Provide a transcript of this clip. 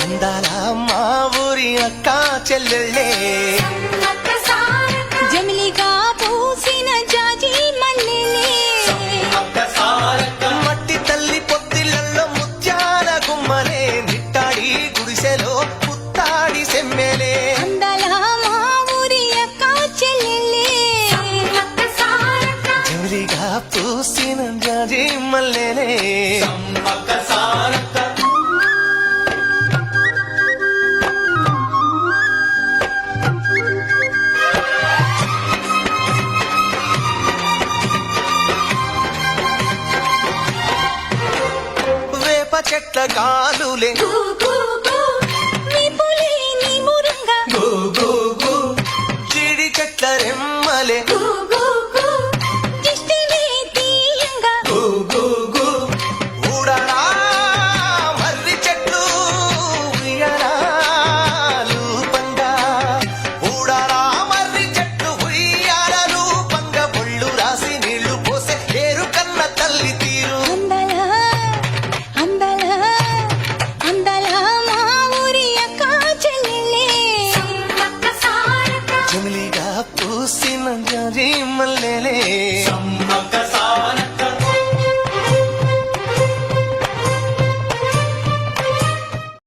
అందాల మా ఊరి అక్క చెల్లెళ్ళే జమిలిగా పూసిన జాజి మల్లెలే మట్టి తల్లి పొత్తిళ్లలో ముత్యాల గుమ్మలే నిట్టాడి గుడిసెలో పుత్తాడి సెమ్మెలే అందాల మా ఊరి అక్క చెల్లెలే జమిలిగా పూసిన జాజి మల్లెలే చెట్ల కాలులే విపులేని మురంగా జీడి చెట్ల రెమ్మలే దిష్టివే తీయంగా ఊడడా మర్రి చెట్లు ఉయ్యాలూ పంగా ఊడడా మర్రి చెట్లు ఉయ్యాలూ పంగ బొళ్ళు రాసి నీళ్లు పోసే ఏరు కన్న తల్లి తీరు అందాల మా ఊరి అక్క చెల్లెలే జమిలిగా పూసిన జాజి మల్లెలే